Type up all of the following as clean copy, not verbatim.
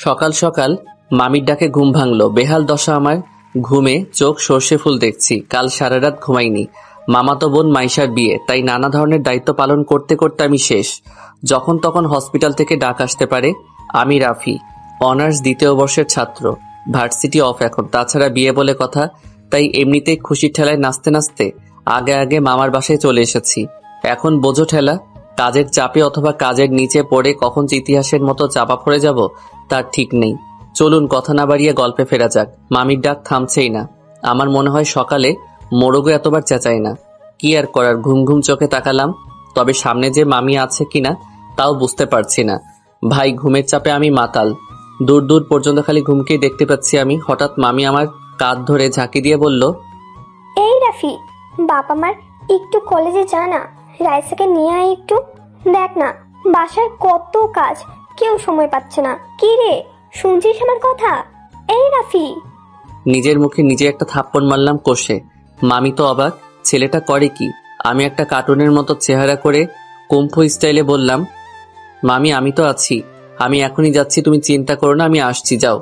সকাল সকাল মামির ডাকে ঘুম ভাঙলো। বেহাল দশা আমার। ঘুমে চোখ সর্ষে ফুল দেখছি। কাল সারা রাত ঘুমাইনি। মামাতো বোন মাইশার বিয়ে, তাই নানা ধরনের দায়িত্ব পালন করতে করতে আমি শেষ। যখন তখন হসপিটাল থেকে ডাক আসতে পারে। আমি রাফি, অনার্স দ্বিতীয় বর্ষের ছাত্র। ভার্সিটি অফ এখন। তাছাড়া বিয়ে বলে কথা, তাই এমনিতেই খুশির ঠেলায় নাচতে নাচতে আগে আগে মামার বাসায় চলে এসেছি। এখন বোঝো ঠেলা, কাজের চাপে অথবা কাজের নিচে পড়ে কখন যে ইতিহাসের মতো চাপা পড়ে যাব তার ঠিক নেই। চলুন কথা না বাড়িয়ে গল্পে ফেরা যাক। মামির ডাক থামছেই না। আমার মনে হয় সকালে মোরগও এতবার চেঁচায় না। কি আর করার, ঘুম ঘুম চোখে তাকালাম। তবে সামনে যে মামি আছে কিনা তাও বুঝতে পারছি না। ভাই, ঘুমের চাপে আমি মাতাল। দূর দূর পর্যন্ত খালি ঘুমকেই দেখতে পাচ্ছি আমি। হঠাৎ মামি আমার কাঁধ ধরে ঝাঁকি দিয়ে বলল, এই রাফি, বাপ আমার একটু কলেজে যা না, রাইসাকে নিয়ে আয় একটু। দেখ না, বাসার কত কাজ, কেউ সময় পাচ্ছে না। কি রে, শুনছিস আমার কথা? এই রাফি। নিজের মুখে নিজে একটা থাপ্পড় মারলাম কষে। মামি তো অবাক, ছেলেটা করে কি? আমি একটা কার্টুনের মতো চেহারা করে কুম্ফু স্টাইলে বললাম, মামি আমি তো আছি, আমি এখনই যাচ্ছি, তুমি চিন্তা করো না, আমি আসছি, যাও।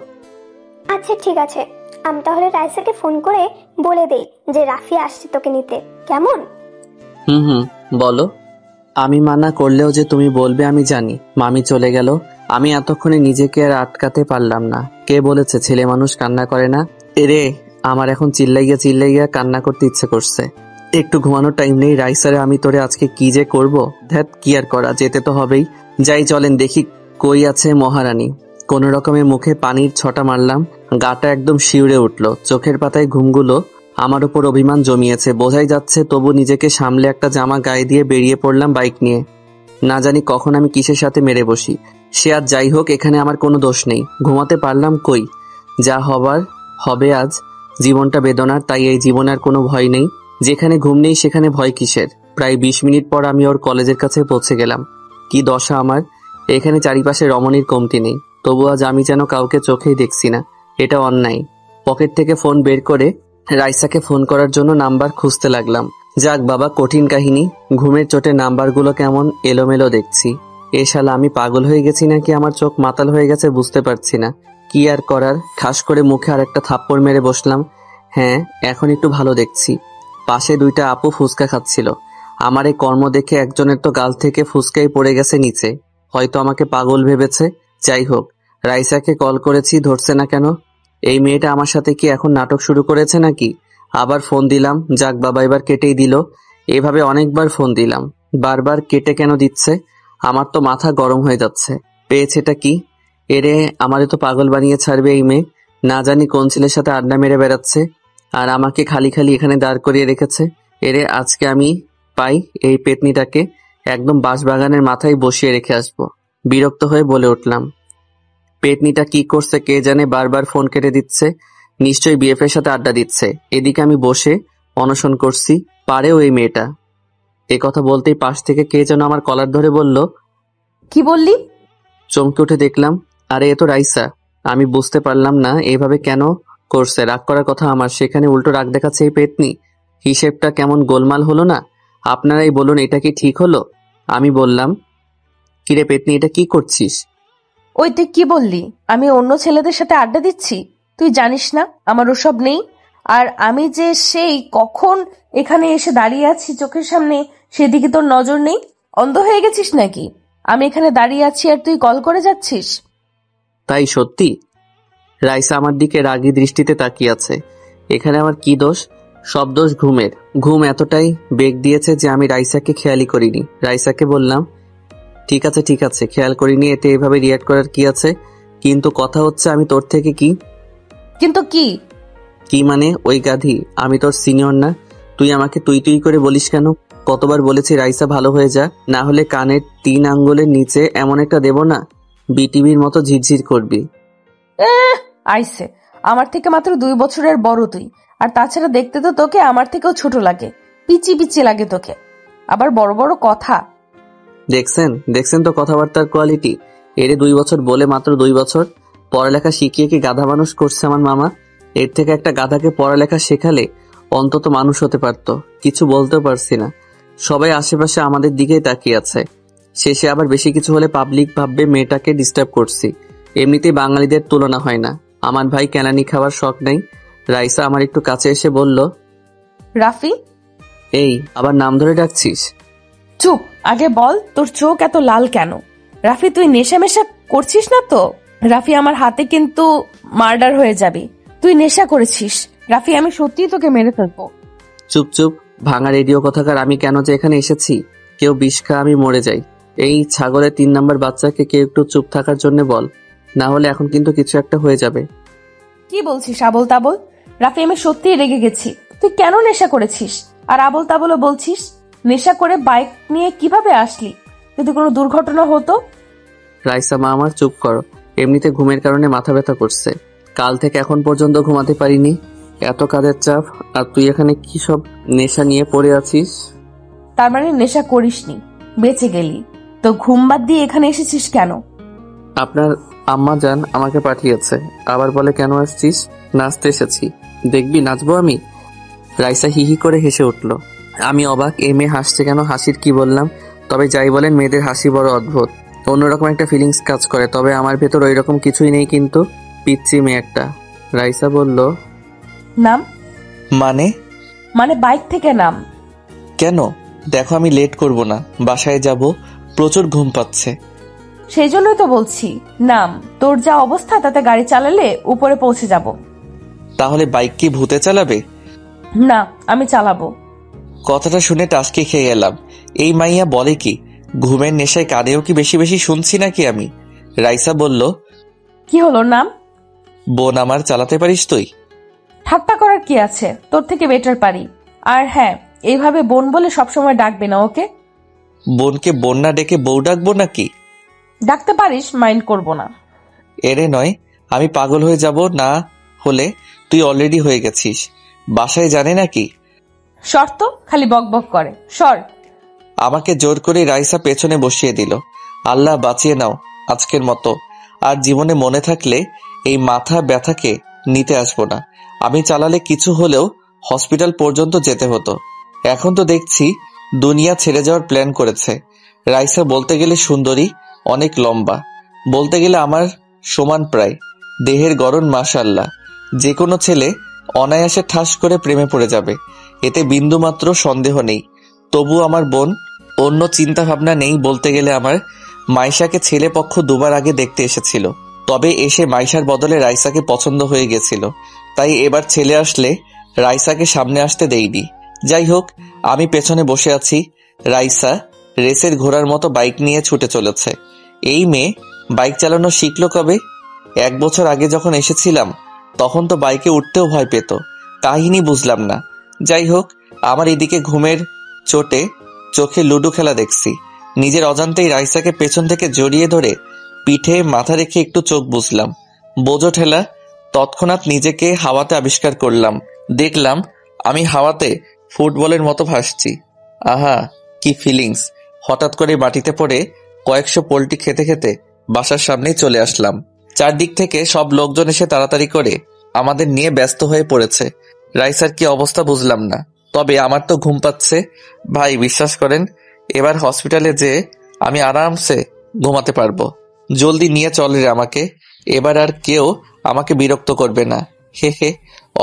আচ্ছা ঠিক আছে, আমি তাহলে রাইসাকে ফোন করে বলে দেই যে রাফি আসছে তোকে নিতে, কেমন? হুম, বলো। আমি মানা করলেও যে তুমি বলবে আমি জানি। মামি চলে গেল। আমি এতক্ষণে নিজেকে আর আটকাতে পারলাম না। কে বলেছে ছেলে মানুষ কান্না করে না? এরে, আমার এখন চিল্লাইয়া কান্না করতে ইচ্ছে করছে। একটু ঘুমানোর টাইম নেই। রাইসারে আমি তোরে আজকে কি যে করব। ধ্যাত, কি আর করা, যেতে তো হবেই। যাই চলেন দেখি কই আছে মহারানী। কোন রকমে মুখে পানির ছটা মারলাম। গাটা একদম শিউরে উঠল। চোখের পাতায় ঘুমগুলো আমার উপর অভিমান জমিয়েছে, বোঝাই যাচ্ছে। তবু নিজেকে সামলে একটা জামা গায়ে দিয়ে বেরিয়ে পড়লাম বাইক নিয়ে। না জানি কখন আমি কিসের সাথে মেরে বসি। সে আজ যাই হোক, এখানে আমার কোনো দোষ নেই। ঘুমাতে পারলাম কই? যা হবার হবে আজ। জীবনটা বেদনার, তাই এই জীবনে আর কোনো ভয় নেই। যেখানে ঘুম নেই সেখানে ভয় কিসের? প্রায় 20 মিনিট পর আমি ওর কলেজের কাছে পৌঁছে গেলাম। কি দশা আমার! এখানে চারিপাশে রমণীর কমতি নেই, তবু আজ আমি যেন কাউকে চোখেই দেখছি না। এটা অন্যায়। পকেট থেকে ফোন বের করে রাইসাকে ফোন করার জন্য নাম্বার খুঁজতে লাগলাম। যাক বাবা, কঠিন কাহিনী। ঘুমের চোটে নাম্বারগুলো কেমন এলোমেলো দেখছি। এ শালা আমি পাগল হয়ে গেছি নাকি আমার চোখ মাতাল হয়ে গেছে বুঝতে পারছি না। কি আর করার, ঠাস করে মুখে আর একটা থাপ্পড় মেরে বসলাম। হ্যাঁ, এখন একটু ভালো দেখছি। পাশে দুইটা আপু ফুচকা খাচ্ছিল। আমার এই কর্ম দেখে একজনের তো গাল থেকে ফুচকাই পড়ে গেছে নিচে। হয়তো আমাকে পাগল ভেবেছে। যাই হোক, রাইসাকে কল করেছি, ধরছে না কেন? এই মেয়েটা আমার সাথে কি এখন নাটক শুরু করেছে নাকি? আবার ফোন দিলাম। যাক বাবা, এবার কেটেই দিল। এভাবে অনেকবার ফোন দিলাম, বারবার কেটে কেন দিচ্ছে? আমার তো মাথা গরম হয়ে যাচ্ছে। পেয়েছেটা কি? এরে, আমারে তো পাগল বানিয়ে ছাড়বে এই মেয়ে। না জানি কোন ছেলের সাথে আড্ডা মেরে বেড়াচ্ছে, আর আমাকে খালি খালি এখানে দাঁড় করিয়ে রেখেছে। এরে, আজকে আমি পাই এই পেতনিটাকে একদম বাঁশবাগানের মাথায় বসিয়ে রেখে আসবো। বিরক্ত হয়ে বলে উঠলাম, পেতনিটা কি করছে কে জানে, বারবার ফোন কেটে দিচ্ছে। নিশ্চয়ই বিএফের সাথে আড্ডা দিচ্ছে। এদিকে আমি বসে অনশন করছি, পারেও এই মেয়েটা। এ কথা বলতেই পাশ থেকে কে যেন আমার কলার ধরে বলল, কি বললি? চমকে উঠে দেখলাম, আরে এ তো রাইসা। আমি বুঝতে পারলাম না এভাবে কেন করছে। রাগ করার কথা আমার, সেখানে উল্টো রাগ দেখাচ্ছে এই পেতনি। হিসেবটা কেমন গোলমাল হলো না? আপনারাই বলুন, এটা কি ঠিক হলো? আমি বললাম, কিরে পেতনি, এটা কি করছিস? ওই তুই কি বললি? আমি অন্য ছেলেদের সাথে আড্ডা দিচ্ছি? তুই জানিস না আমার ওসব নেই? আর আমি যে সেই কখন এখানে এসে দাঁড়িয়ে আছি চোখের সামনে, সেদিকে তোর নজর নেই? অন্ধ হয়ে গেছিস নাকি? আমি এখানে দাঁড়িয়ে আছি আর তুই কল করে যাচ্ছিস? তাই সত্যি? রাইসা আমার দিকে রাগী দৃষ্টিতে তাকিয়ে আছে। এখানে আমার কি দোষ? সব দোষ ঘুমের। ঘুম এতটাই বেগ দিয়েছে যে আমি রাইসাকে খেয়ালই করিনি। রাইসাকে বললাম, ঠিক আছে, খেয়াল করিনি, এতে এভাবে রিয়াক্ট করার কি আছে? কিন্তু কথা হচ্ছে, আমি তোর থেকে কি? কিন্তু কি? কি মানে? ওই গাধি, আমি তোর সিনিয়র না? তুই আমাকে তুই তুই করে বলিস কেন? কতবার বলেছি রাইসা ভালো হয়ে যা, না হলে কানের 3 আঙ্গুলের নিচে এমন একটা দেব না, বিটিভির মতো ঝিরঝির করবি। আইসে, আমার থেকে মাত্র 2 বছরের বড় তুই। আর তাছাড়া দেখতে তো তোকে আমার থেকেও ছোট লাগে। পিচি পিচি লাগে তোকে, আবার বড় বড় কথা। দেখছেন তো কথাবার্তার কোয়ালিটি। এরে 2 বছর বলে মাত্র 2 বছর। পড়ালেখা শিখিয়ে কি গাধা মানুষ করছে আমার মামা? এর থেকে একটা গাধাকে পড়ালেখা শেখালে অন্তত মানুষ হতে পারতো। কিছু বলতেও পারছি না। সবাই আশেপাশে আমাদের দিকেই তাকিয়ে আছে। শেষে আবার বেশি কিছু হলে পাবলিক ভাববে মেয়েটাকে ডিস্টার্ব করছি। এমনিতেই বাঙালিদের তুলনা হয় না। আমার ভাই কেলানি খাওয়ার শখ নেই। রাইসা আমার একটু কাছে এসে বলল, রাফি, এই আবার নাম ধরে ডাকছিস? চুপ, আগে বল তোর চোখ এত লাল কেন? রাফি, তুই নেশামেশা করছিস না তো? রাফি, আমার হাতে কিন্তু মার্ডার হয়ে যাবে। তুই নেশা করেছিস রাফি, আমি সত্যিই তোকে মেরে ফেলবো। চুপ চুপ, ভাঙা রেডিও কথাকার। আমি কেন যে এখানে এসেছি? কেউ বিষ খা, আমি মরে যাই। এই ছাগলের 3 নাম্বার বাচ্চাকে কেউ একটু চুপ থাকার জন্য বল, না হলে এখন কিন্তু কিছু একটা হয়ে যাবে। কি বলছিস আবল তাবল? রাফি, আমি সত্যিই রেগে গেছি। তুই কেন নেশা করেছিস? আর আবল তাবলও বলছিস? নেশা করে বাইক নিয়ে কিভাবে আসলি? যদি কোনো দুর্ঘটনা হতো? রাইসা মা আমার, চুপ করো। এমনিতে ঘুমের কারণে মাথা ব্যথা করছে। কাল থেকে এখন পর্যন্ত ঘুমাতে পারিনি, এত কাজের চাপ। আর তুই এখানে কি সব নেশা নিয়ে পড়ে আছিস? তার মানে নেশা করিসনি, বেঁচে গেলি। তো ঘুম বাদ দিয়ে এখানে এসেছিস কেন? আপনার আম্মা জান আমাকে পাঠিয়েছে। আবার বলে কেন আসছিস? নাচতে এসেছি। দেখবি নাচবো আমি? রাইসা হিহি করে হেসে উঠল। আমি অবাক, এই মেয়ে হাসছে কেন? হাসির কি বললাম? তবে যাই বলেন, মেয়েদের হাসি বড় অদ্ভুত, অন্যরকম একটা ফিলিংস কাজ করে। তবে আমার ভেতর ওই রকম কিছুই নেই, কিন্তু পিচ্ছি মেয়ে একটা। রাইসা বলল, নাম? মানে বাইক থেকে নাম। কেন? দেখো আমি লেট করব না, বাসায় যাব, প্রচুর ঘুম পাচ্ছে। সেই জন্যই তো বলছি নাম। তোর যা অবস্থা তাতে গাড়ি চালালে উপরে পৌঁছে যাব। তাহলে বাইক কি ভূতে চালাবে? না, আমি চালাবো। কথাটা শুনে টাসকে খেয়ে গেলাম। এই মাইয়া বলে কি? ঘুমের নেশায় কানেও কি বেশি বেশি শুনছি নাকি আমি? রাইসা বলল, কি হলো নাম? বোন আমার, চালাতে পারিস তুই? ঠাট্টা করার কি আছে, তোর থেকে বেটার পারি। আর হ্যাঁ, এইভাবে বোন বলে সবসময় ডাকবে না, ওকে? বোনকে বোন না ডেকে বউ ডাকবো নাকি? ডাকতে পারিস, মাইন্ড করব না। এরে নয়, আমি পাগল হয়ে যাব না হলে। তুই অলরেডি হয়ে গেছিস। বাসায় জানে নাকি? শর্ত খালি বক বক করে, সর। আমাকে জোর করে রাইসা পেছনে বসিয়ে দিল। আল্লাহ বাঁচিয়ে নাও আজকের মতো। আর জীবনে মনে থাকলে এই মাথা ব্যথাকে নিতে আসবো না। আমি চালালে কিছু হলেও হসপিটাল পর্যন্ত যেতে হতো। এখন তো দেখছি দুনিয়া ছেড়ে যাওয়ার প্ল্যান করেছে। রাইসা বলতে গেলে সুন্দরী, অনেক লম্বা, বলতে গেলে আমার সমান প্রায়। দেহের গড়ন মাশাআল্লাহ। যে কোনো ছেলে অনায়াসে ঠাস করে প্রেমে পড়ে যাবে, এতে বিন্দুমাত্র সন্দেহ নেই। তবু আমার বোন, অন্য চিন্তা ভাবনা নেই। বলতে গেলে আমার মাইশাকে ছেলে পক্ষ 2 বার আগে দেখতে এসেছিল, তবে এসে মাইশার বদলে রাইসাকে পছন্দ হয়ে গেছিল। তাই এবার ছেলে আসলে রাইসাকে সামনে আসতে দেইনি। যাই হোক, আমি পেছনে বসে আছি। রাইসা রেসের ঘোড়ার মতো বাইক নিয়ে ছুটে চলেছে। এই মেয়ে বাইক চালানো শিখলো কবে? 1 বছর আগে যখন এসেছিলাম তখন তো বাইকে উঠতেও ভয় পেত। কাহিনী বুঝলাম না। যাই হোক, আমার এদিকে ঘুমের চোটে চোখে লুডো খেলা দেখছি। নিজের অজান্তেই রাইসাকে পেছন থেকে জড়িয়ে ধরে পিঠে মাথা রেখে একটু চোখ বুঝলাম। বোঝো ঠেলা। তৎক্ষণাৎ নিজেকে হাওয়াতে আবিষ্কার করলাম। দেখলাম আমি হাওয়াতে ফুটবলের মতো ভাসছি। আহা, কি ফিলিংস! হঠাৎ করে মাটিতে পড়ে কয়েকশো পোল্টি খেতে খেতে বাসার সামনেই চলে আসলাম। চারদিক থেকে সব লোকজন এসে তাড়াতাড়ি করে আমাদের নিয়ে ব্যস্ত হয়ে পড়েছে। রাইসার কি অবস্থা বুঝলাম না, তবে আমার তো ঘুম পাচ্ছে। ভাই বিশ্বাস করেন, এবার হসপিটালে যেয়ে আমি আরামসে ঘুমাতে পারবো। জলদি নিয়ে চলে রে আমাকে। এবার আর কেউ আমাকে বিরক্ত করবে না। হে হে।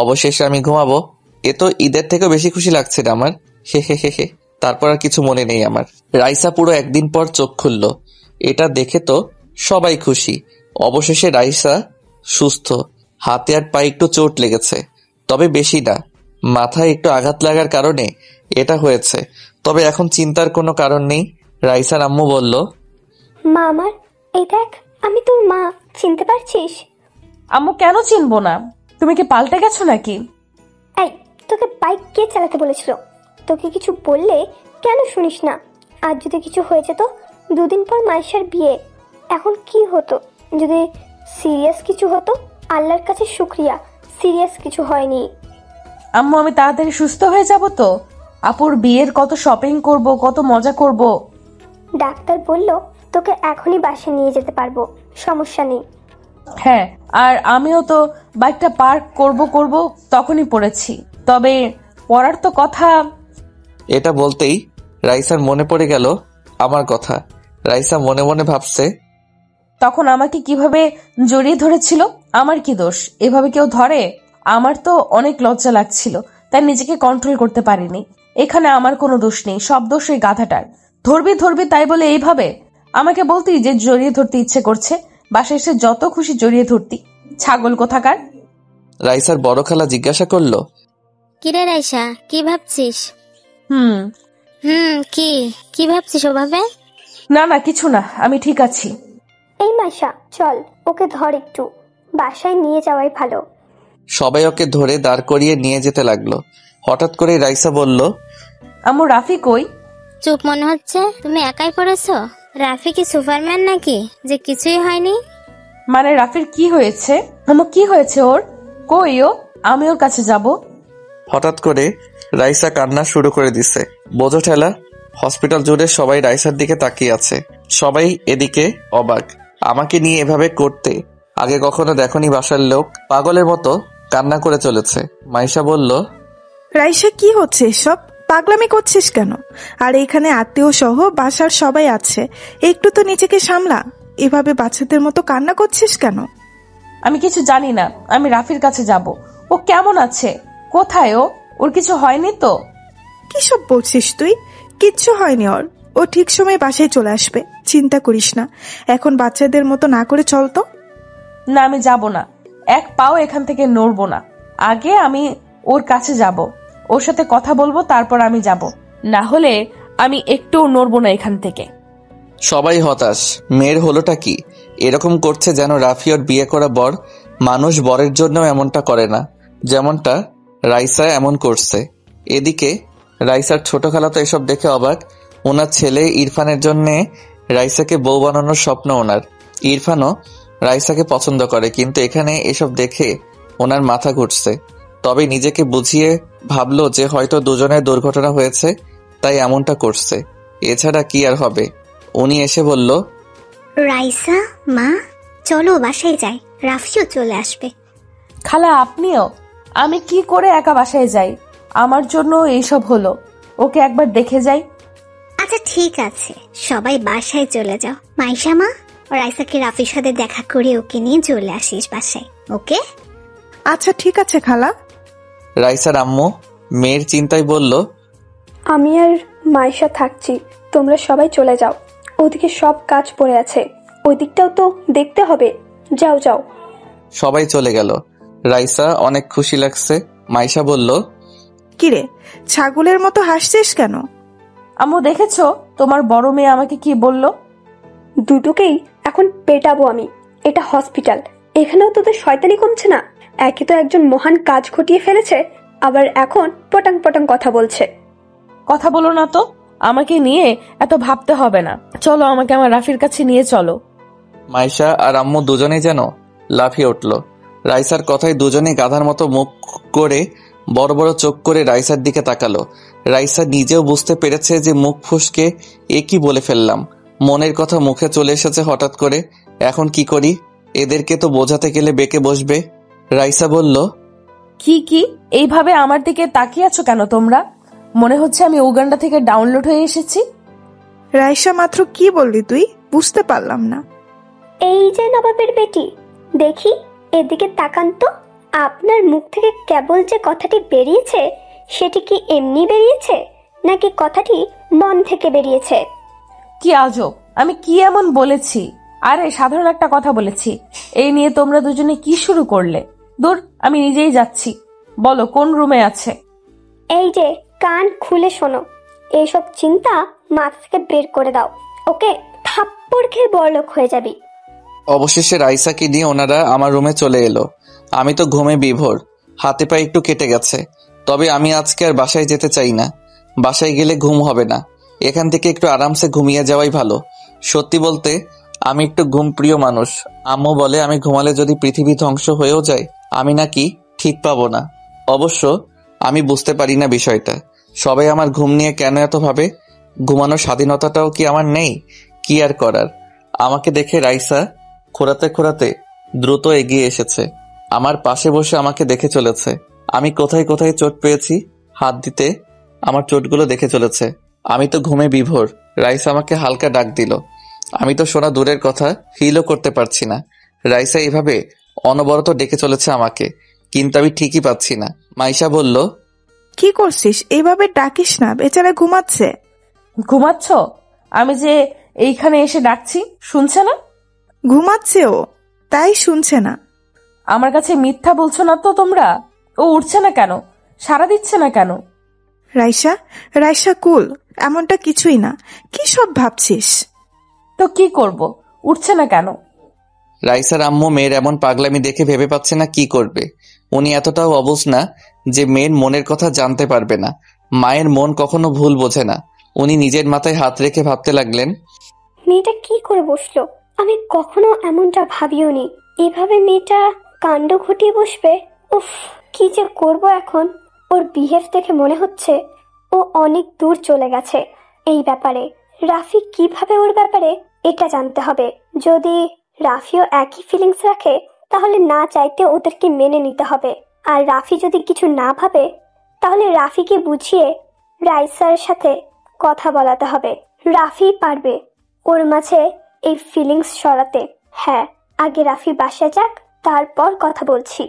অবশেষে আমি ঘুমাবো। এ তো ঈদের থেকেও বেশি খুশি লাগছে না আমার। হে হে হে হে। তারপর আর কিছু মনে নেই আমার। রাইসা পুরো 1 দিন পর চোখ খুলল। এটা দেখে তো সবাই খুশি। অবশেষে রাইসা সুস্থ। হাতে আর পায়ে একটু চোট লেগেছে, তবে বেশি না। মাথায় একটু আঘাত লাগার কারণে এটা হয়েছে, তবে এখন চিন্তার কোনো কারণ নেই। রাইসার আম্মু বলল, মা আমার, এই দেখ, আমি তোর মা, চিনতে পারছিস? আম্মু, কেন চিনবো না? তুমি কি পাল্টে গেছো নাকি? এই, তোকে বাইক কে চালাতে বলেছিল? তোকে কিছু বললে কেন শুনিস না? আর যদি কিছু হয়েছে তো 2 দিন পর মাইশার বিয়ে। এখন কি হতো যদি সিরিয়াস কিছু হতো? আল্লাহর কাছে শুক্রিয়া, সিরিয়াস কিছু হয়নি। আম্মু, আমি তাড়াতাড়ি সুস্থ হয়ে যাব তো? আপুর বিয়ের কত শপিং করব, কত মজা করব। ডাক্তার বলল তোকে এখনই বাসায় নিয়ে যেতে পারবো, সমস্যা নেই। হ্যাঁ, আর আমিও তো বাইকটা পার্ক করব তখনই পড়েছি। তবে পড়ার তো কথা। এটা বলতেই রাইসার মনে পড়ে গেল আমার কথা। রাইসা মনে মনে ভাবছে, তখন আমাকে কিভাবে জড়িয়ে ধরেছিল? আমার কি দোষ? এভাবে কেউ ধরে? আমার তো অনেক লজ্জা লাগছিল, তাই নিজেকে কন্ট্রোল করতে পারিনি। এখানে আমার কোনো দোষ নেই, সব দোষ ওই গাধাটার। ধরবি ধরবি তাই বলে এইভাবে আমাকে বলতি যে জড়িয়ে ধরতে ইচ্ছে করছে, বাসায় এসে যত খুশি জড়িয়ে ধরতি, ছাগল কোথাকার। রাইসার বড় খালা জিজ্ঞাসা করলো, কিরে রাইসা, কি ভাবছিস? হুম, কি কি ভাবছিস ওভাবে? না না কিছু না, আমি ঠিক আছি। এই মাইশা, চল ওকে ধর একটু, বাসায় নিয়ে যাওয়াই ভালো। সবাই ওকে ধরে দাঁড় করিয়ে নিয়ে যেতে লাগলো। হঠাৎ করে রাইসা বলল, আম্মু রাফি কই? চুপ মনে হচ্ছে, তুমি একাই পড়েছো? রাফি কি সুপারম্যান নাকি যে কিছুই হয়নি? মানে রাফির কি হয়েছে? আম্মু কি হয়েছে ওর? কই ও? আমি ওর কাছে যাব। হঠাৎ করে রাইসা কান্না শুরু করে দিছে। বোঝো ঠেলা, হসপিটাল জুড়ে সবাই রাইসার দিকে তাকিয়ে আছে। সবাই এদিকে অবাক। আমাকে নিয়ে এভাবে করতে আগে কখনো দেখনি বাসার লোক। পাগলের মতো কান্না করে চলেছে। মাইশা বলল, রাইসা কি হচ্ছে এসব? পাগলামি করছিস কেন? আর এখানে আত্মীয় সহ বাসার সবাই আছে, একটু তো নিজেকে সামলা। এভাবে বাচ্চাদের মতো কান্না করছিস কেন? আমি কিছু জানি না, আমি রাফির কাছে যাব। ও কেমন আছে? কোথায় ও? ওর কিছু হয়নি তো? কিসব বলছিস তুই? কিচ্ছু হয়নি ওর। ও ঠিক সময় বাসায় চলে আসবে, চিন্তা করিস না। এখন বাচ্চাদের মতো না করে চল তো। না, আমি যাব না, এক পাও এখান থেকে নড়বো না। আগে আমি ওর কাছে যাব, ওর সাথে কথা বলবো, তারপর আমি যাব। না হলে আমি একটুও নড়বো না এখান থেকে। সবাই হতাশ। মেয়ের হলোটা কি? এরকম করছে যেন রাফি ওর বিয়ে করা বর। মানুষ বরের জন্যও এমনটা করে না, যেমনটা রাইসা এমন করছে। এদিকে রাইসার ছোট খালা তো এসব দেখে অবাক। ওনার ছেলে ইরফানের জন্যে রাইসাকে বউ বানানোর স্বপ্ন ওনার। ইরফানও রাইসাকে পছন্দ করে, কিন্তু এখানে এসব দেখে ওনার মাথা ঘুরছে। তবে নিজেকে বুঝিয়ে ভাবলো যে হয়তো দুজনের দুর্ঘটনা হয়েছে, তাই এমনটা করছে। এছাড়া কি আর হবে। উনি এসে বলল, রাইসা মা, চলো বাসায় যাই, রাফিও চলে আসবে। খালা আপনিও? আমি কি করে একা বাসায় যাই? আমার জন্য এইসব হলো, ওকে একবার দেখে যাই। আচ্ছা ঠিক আছে, সবাই বাসায় চলে যাও। মাইশা মা, রাইসাকে রাফির সাথে দেখা করে ওকে নিয়ে চলে আসিস বাসায়, ওকে? আচ্ছা ঠিক আছে খালা। রাইসার আম্মু মেয়ের চিন্তায় বলল, আমি আর মাইশা থাকছি, তোমরা সবাই চলে যাও। ওদিকে সব কাজ পড়ে আছে, ওই দিকটাও তো দেখতে হবে। যাও যাও। সবাই চলে গেল। রাইসা অনেক খুশি লাগছে। মাইশা বলল, কিরে, ছাগলের মতো হাসছিস কেন? আম্মু দেখেছো তোমার বড় মেয়ে আমাকে কি বলল? দুটোকেই এখন পেটাবো আমি। এটা হসপিটাল, এখানেও তোদের শয়তানি কমছে না। একে তো একজন মহান কাজ ঘটিয়ে ফেলেছে, আবার এখন পটাং পটাং কথা বলছে। কথা বলো না তো, আমাকে নিয়ে এত ভাবতে হবে না। চলো আমাকে আমার রাফির কাছে নিয়ে চলো। মাইশা আর আম্মু দুজনেই যেন লাফিয়ে উঠল। রাইসার কথায় দুজনেই গাধার মতো মুখ করে বড় বড় চোখ করে রাইসার দিকে তাকালো। রাইসা নিজেও বুঝতে পেরেছে যে মুখ ফুসকে এ কি বলে ফেললাম। মনের কথা মুখে চলে এসেছে হঠাৎ করে। এখন কি করি? এদেরকে তো বোঝাতে গেলে বেঁকে বসবে। রাইসা বলল, কি এইভাবে আমার দিকে তাকিয়ে আছো কেন তোমরা? মনে হচ্ছে আমি উগান্ডা থেকে ডাউনলোড হয়ে এসেছি। রাইসা মাত্র কি বললি তুই? বুঝতে পারলাম না। এই যে নবাবের বেটি, দেখি এদিকে তাকান তো। আপনার মুখ থেকে কেবল যে কথাটি বেরিয়েছে, সেটি কি এমনি বেরিয়েছে, নাকি কথাটি মন থেকে বেরিয়েছে? কি আজব, আমি কি এমন বলেছি? আরে সাধারণ একটা কথা বলেছি। এই নিয়ে তোমরা দুজনে কি শুরু করলে? দূর, আমি নিজেই যাচ্ছি। বলো কোন রুমে আছে? এই যে কান খুলে শোনো, এইসব চিন্তা মাথা থেকে বের করে দাও। ওকে থাপ্পড় খেয়ে বড়লোক হয়ে যাবি। অবশেষে রাইসাকে নিয়ে ওনারা আমার রুমে চলে এলো। আমি তো ঘুমে বিভোর, হাতে পায়ে একটু কেটে গেছে। তবে আমি আজকে আর বাসায় যেতে চাই না। বাসায় গেলে ঘুম হবে না। এখান থেকে একটু আরামসে ঘুমিয়ে যাওয়াই ভালো। সত্যি বলতে আমি একটু ঘুম প্রিয় মানুষ। আম্মু বলে আমি ঘুমালে যদি পৃথিবী ধ্বংস হয়েও যায়, আমি নাকি ঠিক পাবো না। অবশ্য আমি বুঝতে পারি না বিষয়টা। সবাই আমার ঘুম নিয়ে কেন এত ভাবে? ঘুমানোর স্বাধীনতাটাও কি আমার নেই? কি আর করার। আমাকে দেখে রাইসা খোঁড়াতে খোঁড়াতে দ্রুত এগিয়ে এসেছে। আমার পাশে বসে আমাকে দেখে চলেছে। আমি কোথায় কোথায় চোট পেয়েছি হাত দিতে আমার চোটগুলো দেখে চলেছে। আমি তো ঘুমে বিভোর। রাইসা আমাকে হালকা ডাক দিল। আমি তো শোনা দূরের কথা ফিলও করতে পারছি না। রাইসা এভাবে অনবরত ডেকে চলেছে আমাকে, কিন্তু আমি ঠিকই পাচ্ছি না। মাইশা বলল, কি করছিস? এইভাবে ডাকিস না, বেচারা ঘুমাচ্ছে। ঘুমাচ্ছ? আমি যে এইখানে এসে ডাকছি শুনছে না? ঘুমাচ্ছে ও, তাই শুনছে না। আমার কাছে মিথ্যা বলছো না তো তোমরা? ও উঠছে না কেন? সাড়া দিচ্ছে না কেন? রাইসা, রাইসা কুল, এমনটা কিছুই না। কি সব ভাবছিস? তো কি করব? উঠছে না কেন? রাইসার আম্মু মেয়ের এমন পাগলামি দেখে ভেবে পাচ্ছে না কি করবে। উনি এতটাও অবুঝ না যে মেয়ের মনের কথা জানতে পারবে না। মায়ের মন কখনো ভুল বোঝে না। উনি নিজের মাথায় হাত রেখে ভাবতে লাগলেন, মেয়েটা কি করে বসলো? আমি কখনো এমনটা ভাবিওনি। এভাবে মেয়েটা কাণ্ড ঘটিয়ে বসবে। উফ, কি যে করব এখন। ওর বিহেভ দেখে মনে হচ্ছে ও অনেক দূর চলে গেছে এই ব্যাপারে। রাফি কিভাবে ওর ব্যাপারে এটা জানতে হবে। যদি রাফিও একই ফিলিংস রাখে তাহলে না চাইতে ওদেরকে মেনে নিতে হবে। আর রাফি যদি কিছু না ভাবে তাহলে রাফিকে বুঝিয়ে রাইসার সাথে কথা বলাতে হবে। রাফি পারবে ওর মাঝে এই ফিলিংস সরাতে। হ্যাঁ, আগে রাফি বাসায় যাক, তারপর কথা বলছি।